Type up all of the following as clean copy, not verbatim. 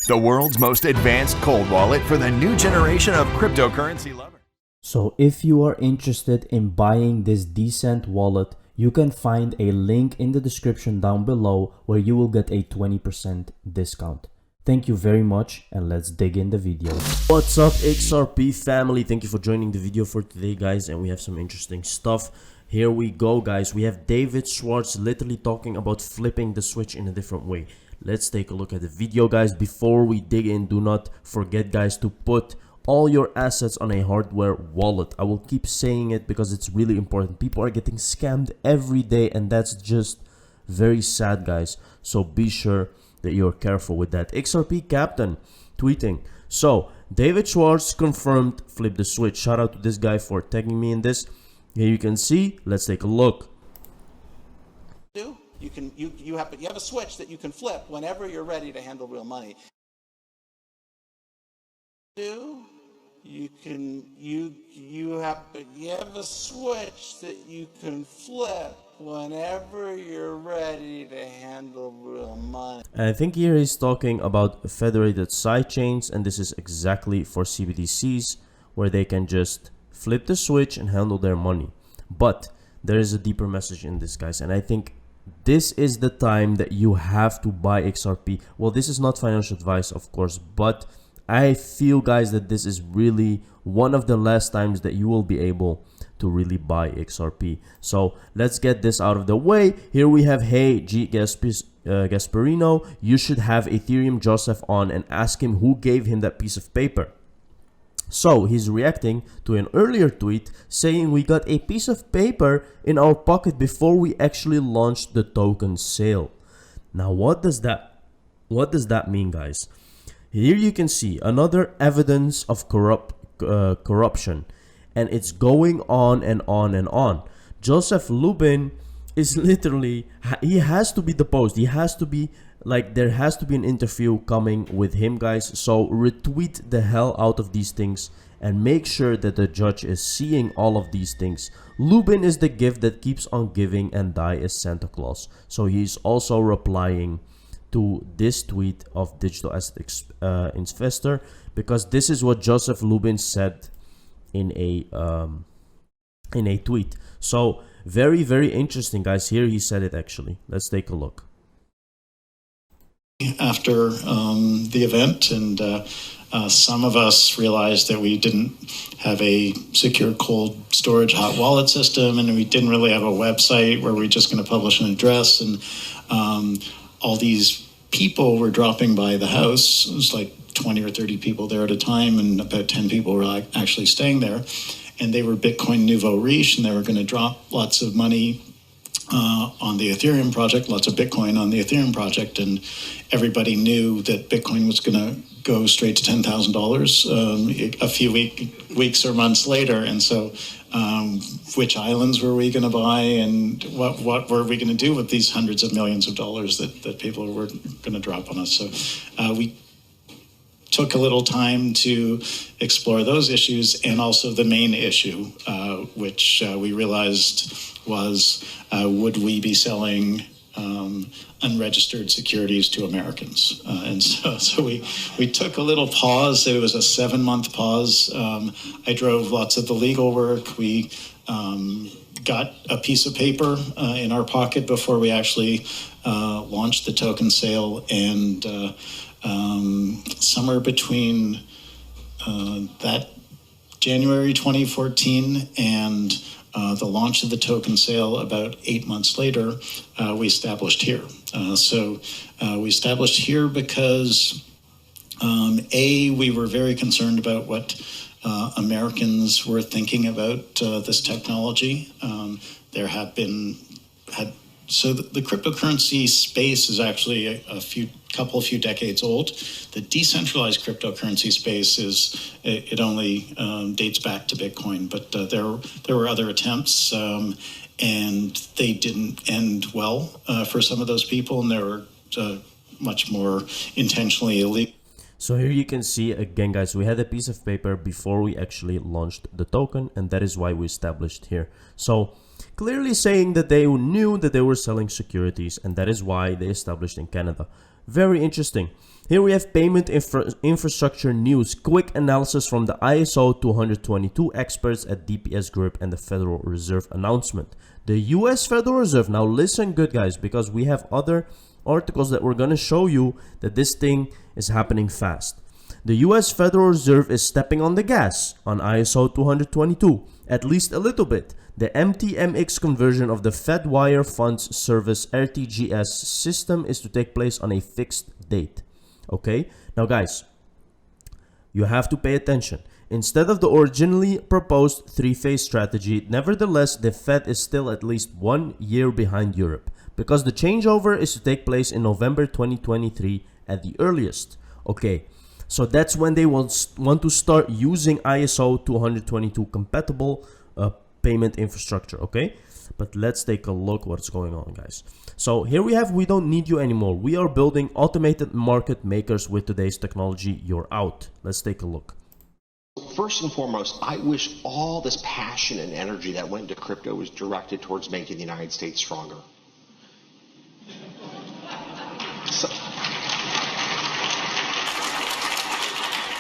the world's most advanced cold wallet for the new generation of cryptocurrency lovers. So if you are interested in buying this decent wallet, you can find a link in the description down below where you will get a 20% discount. Thank you very much, and let's dig in the video. What's up, XRP family? Thank you for joining the video for today, guys, and we have some interesting stuff. Here we go, guys. We have David Schwartz literally talking about flipping the switch in a different way. Let's take a look at the video, guys. Before we dig in, do not forget, guys, to put all your assets on a hardware wallet. I will keep saying it because it's really important. People are getting scammed every day, and that's just very sad, guys. So be sure that you're careful with that. XRP Captain tweeting, so David Schwartz confirmed flip the switch. Shout out to this guy for tagging me in this. Here you can see. Let's take a look. You have a switch that you can flip whenever you're ready to handle real money. You have a switch that you can flip whenever you're ready to handle real money. And I think here he's talking about federated sidechains, and this is exactly for CBDCs where they can just flip the switch and handle their money. But there is a deeper message in this, guys, and I think this is the time that you have to buy XRP. Well, this is not financial advice, of course, but I feel, guys, that this is really one of the last times that you will be able to really buy XRP. So let's get this out of the way. Here we have, hey, Gasparino, you should have Ethereum Joseph on and ask him who gave him that piece of paper. So he's reacting to an earlier tweet saying we got a piece of paper in our pocket before we actually launched the token sale. Now, what does that mean, guys? Here you can see another evidence of corruption, and it's going on and on and on. Joseph Lubin is literally, he has to be deposed. He has to be, like, there has to be an interview coming with him, guys. So retweet the hell out of these things and make sure that the judge is seeing all of these things. Lubin is the gift that keeps on giving, and Dai is Santa Claus. So he's also replying to this tweet of Digital Asset Investor, because this is what Joseph Lubin said in a tweet. So very, very interesting, guys. Here he said it actually. Let's take a look. After the event, and some of us realized that we didn't have a secure cold storage hot wallet system, and we didn't really have a website where we're just going to publish an address, and all these people were dropping by the house. It was like 20 or 30 people there at a time, and about 10 people were actually staying there, and they were Bitcoin nouveau riche, and they were going to drop lots of money on the Ethereum project, lots of Bitcoin on the Ethereum project, and everybody knew that Bitcoin was going to go straight to $10,000 a few weeks or months later. And so which islands were we going to buy, and what were we going to do with these hundreds of millions of dollars that people were going to drop on us? So we took a little time to explore those issues, and also the main issue, which we realized was, would we be selling unregistered securities to Americans? And so we took a little pause. It was a 7-month pause. I drove lots of the legal work. We got a piece of paper in our pocket before we actually launched the token sale, and somewhere between that January 2014 and the launch of the token sale about 8 months later, we established here. So we established here because we were very concerned about what Americans were thinking about this technology. There have been so the cryptocurrency space is actually a few decades old. The decentralized cryptocurrency space it only dates back to Bitcoin, but there were other attempts, and they didn't end well for some of those people, and they were much more intentionally illegal. So here you can see again, guys, we had a piece of paper before we actually launched the token, and that is why we established here. So clearly saying that they knew that they were selling securities, and that is why they established in Canada. Very interesting. Here we have payment infrastructure news. Quick analysis from the ISO 20022 experts at DPS Group and the Federal Reserve announcement. The US Federal Reserve, now listen good guys, because we have other articles that we're going to show you that this thing is happening fast. The US Federal Reserve is stepping on the gas on ISO 222, at least a little bit. The MTMX conversion of the Fedwire Funds Service RTGS system is to take place on a fixed date. Okay, now guys, you have to pay attention. Instead of the originally proposed three-phase strategy, nevertheless, the Fed is still at least 1 year behind Europe, because the changeover is to take place in November 2023 at the earliest. Okay, so that's when they want to start using ISO 222 compatible payment infrastructure. Okay, but let's take a look what's going on, guys. So here we have, we don't need you anymore. We are building automated market makers with today's technology. You're out. Let's take a look. First and foremost, I wish all this passion and energy that went into crypto was directed towards making the United States stronger.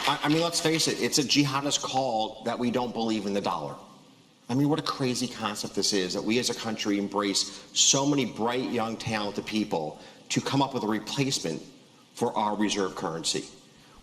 I mean, let's face it, it's a jihadist call that we don't believe in the dollar. I mean, what a crazy concept this is, that we as a country embrace so many bright, young, talented people to come up with a replacement for our reserve currency,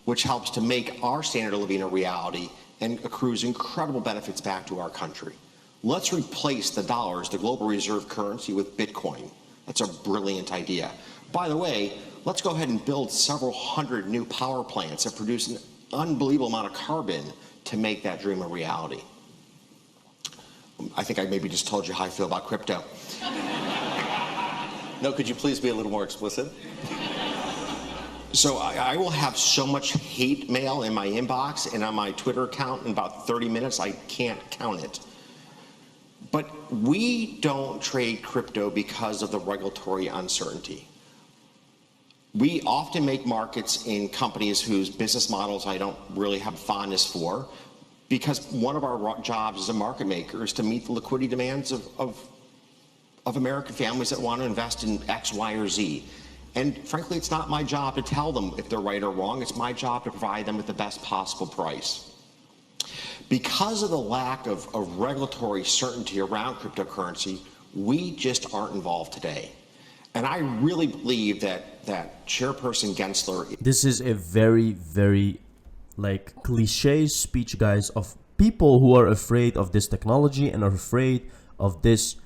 which helps to make our standard of living a reality and accrues incredible benefits back to our country. Let's replace the dollars, the global reserve currency, with Bitcoin. That's a brilliant idea. By the way, let's go ahead and build several hundred new power plants that produce an unbelievable amount of carbon to make that dream a reality. I think I maybe just told you how I feel about crypto. No, could you please be a little more explicit? So I will have so much hate mail in my inbox and on my Twitter account in about 30 minutes, I can't count it. But we don't trade crypto because of the regulatory uncertainty. We often make markets in companies whose business models I don't really have fondness for, because one of our jobs as a market maker is to meet the liquidity demands of American families that want to invest in X, Y, or Z. And frankly, it's not my job to tell them if they're right or wrong. It's my job to provide them with the best possible price. Because of the lack of regulatory certainty around cryptocurrency, we just aren't involved today. And I really believe that Chairperson Gensler... This is a very, very like cliche speech, guys, of people who are afraid of this technology and are afraid of this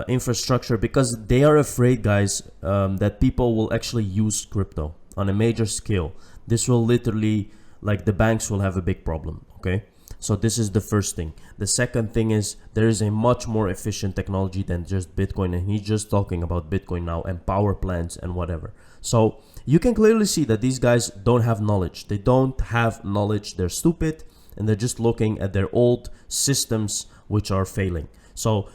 infrastructure, because they are afraid, guys, that people will actually use crypto on a major scale. This will literally, like, the banks will have a big problem. Okay, so this is the first thing. The second thing is there is a much more efficient technology than just Bitcoin, and he's just talking about Bitcoin now and power plants and whatever. So you can clearly see that these guys don't have knowledge. They don't have knowledge. They're stupid, and they're just looking at their old systems which are failing. So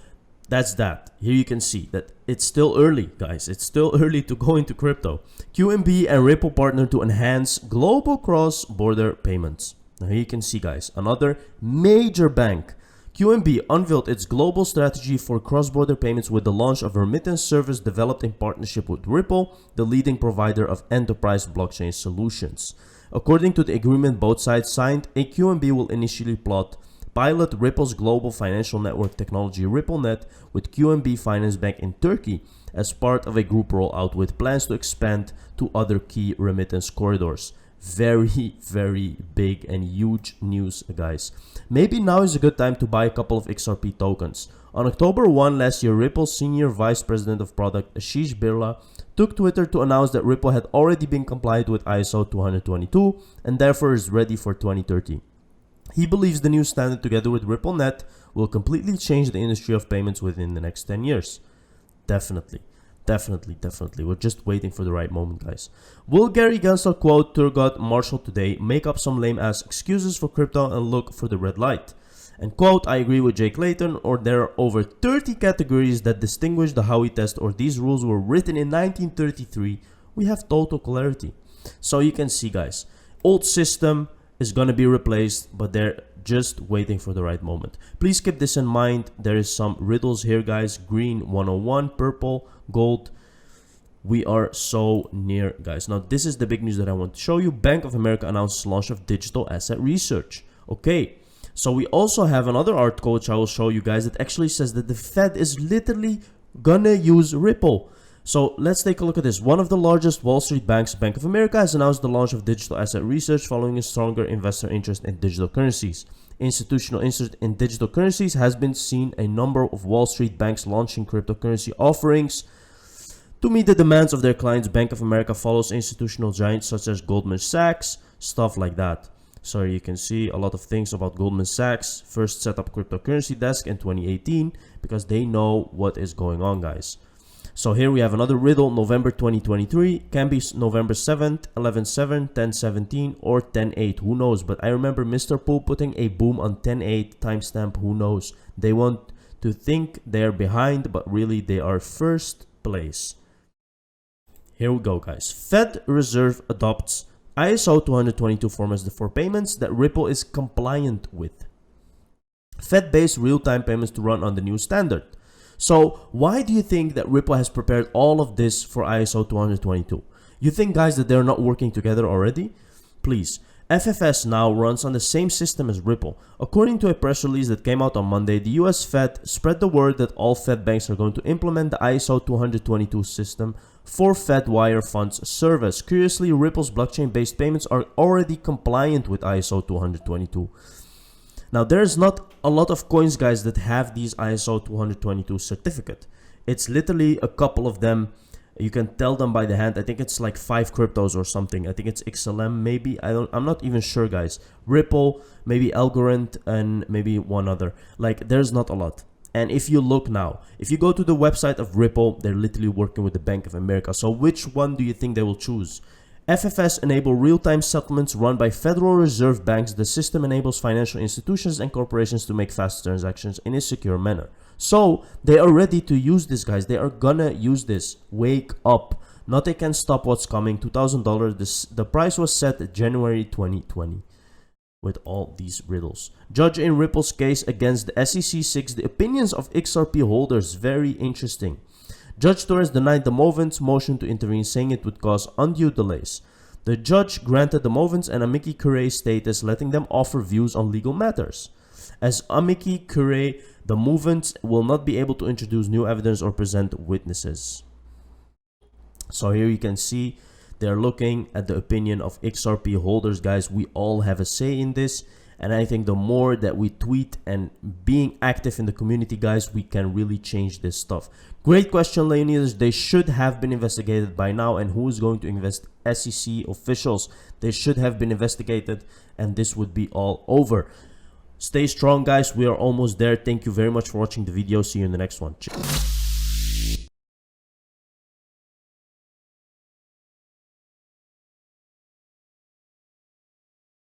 that's that. Here you can see that it's still early, guys. It's still early to go into crypto. QNB and Ripple partner to enhance global cross-border payments. Now here you can see, guys, another major bank. QNB unveiled its global strategy for cross-border payments with the launch of a remittance service developed in partnership with Ripple, the leading provider of enterprise blockchain solutions. According to the agreement both sides signed, QNB will initially pilot Ripple's global financial network technology RippleNet with QNB Finance Bank in Turkey as part of a group rollout with plans to expand to other key remittance corridors. Very, very big and huge news, guys. Maybe now is a good time to buy a couple of XRP tokens. On October 1 last year, Ripple's Senior Vice President of Product, Ashish Birla, took Twitter to announce that Ripple had already been compliant with ISO 222 and therefore is ready for 2030. He believes the new standard, together with RippleNet, will completely change the industry of payments within the next 10 years. Definitely. We're just waiting for the right moment, guys. Will Gary Gensler quote Turgot Marshall today, make up some lame ass excuses for crypto and look for the red light? And quote, I agree with Jake Layton, or there are over 30 categories that distinguish the Howey test, or these rules were written in 1933. We have total clarity. So you can see, guys, old system is going to be replaced, but they're just waiting for the right moment. Please keep this in mind. There is some riddles here, guys. Green 101, purple, gold. We are so near, guys. Now, this is the big news that I want to show you. Bank of America announced launch of digital asset research. Okay, so we also have another article which I will show you guys that actually says that the Fed is literally gonna use Ripple. So let's take a look at this. One of the largest Wall Street banks, Bank of America, has announced the launch of digital asset research following a stronger investor interest in digital currencies. Institutional interest in digital currencies has been seen a number of Wall Street banks launching cryptocurrency offerings to meet the demands of their clients. Bank of America follows institutional giants such as Goldman Sachs, stuff like that. So you can see a lot of things about Goldman Sachs. First set up cryptocurrency desk in 2018 because they know what is going on, guys. So here we have another riddle. November 2023 can be November 7th, 11/7, 10/17, or 10/8. Who knows? But I remember Mr. Poole putting a boom on 10/8 timestamp. Who knows? They want to think they're behind, but really they are first place. Here we go, guys. Fed Reserve adopts ISO 20022 format for payments that Ripple is compliant with. Fed-based real-time payments to run on the new standard. So why do you think that Ripple has prepared all of this for ISO 20022? You think, guys, that they're not working together already? Please. FFS now runs on the same system as Ripple. According to a press release that came out on Monday, the US Fed spread the word that all Fed banks are going to implement the ISO 20022 system for Fed wire funds service. Curiously, Ripple's blockchain-based payments are already compliant with ISO 222. Now, there's not a lot of coins, guys, that have these ISO 222 certificate. It's literally a couple of them. You can tell them by the hand. I think it's like 5 cryptos or something. I think it's XLM maybe. I'm not even sure, guys. Ripple, maybe Algorand, and maybe one other. Like, there's not a lot. And if you look now, if you go to the website of Ripple, they're literally working with the Bank of America. So which one do you think they will choose? FFS enable real-time settlements run by Federal Reserve banks. The system enables financial institutions and corporations to make fast transactions in a secure manner. So they are ready to use this, guys. They are gonna use this. Wake up. Nothing can stop what's coming. $2,000. The price was set January 2020 with all these riddles. Judge in Ripple's case against the SEC seeks the opinions of XRP holders. Very interesting. Judge Torres denied the Movens' motion to intervene, saying it would cause undue delays. The judge granted the Movens an amicus curiae status, letting them offer views on legal matters. As amicus curiae, the Movens will not be able to introduce new evidence or present witnesses. So here you can see they're looking at the opinion of XRP holders, guys. We all have a say in this. And I think the more that we tweet and being active in the community, guys, we can really change this stuff. Great question, Leonidas. They should have been investigated by now. And who is going to invest? SEC officials. They should have been investigated. And this would be all over. Stay strong, guys. We are almost there. Thank you very much for watching the video. See you in the next one. Cheers.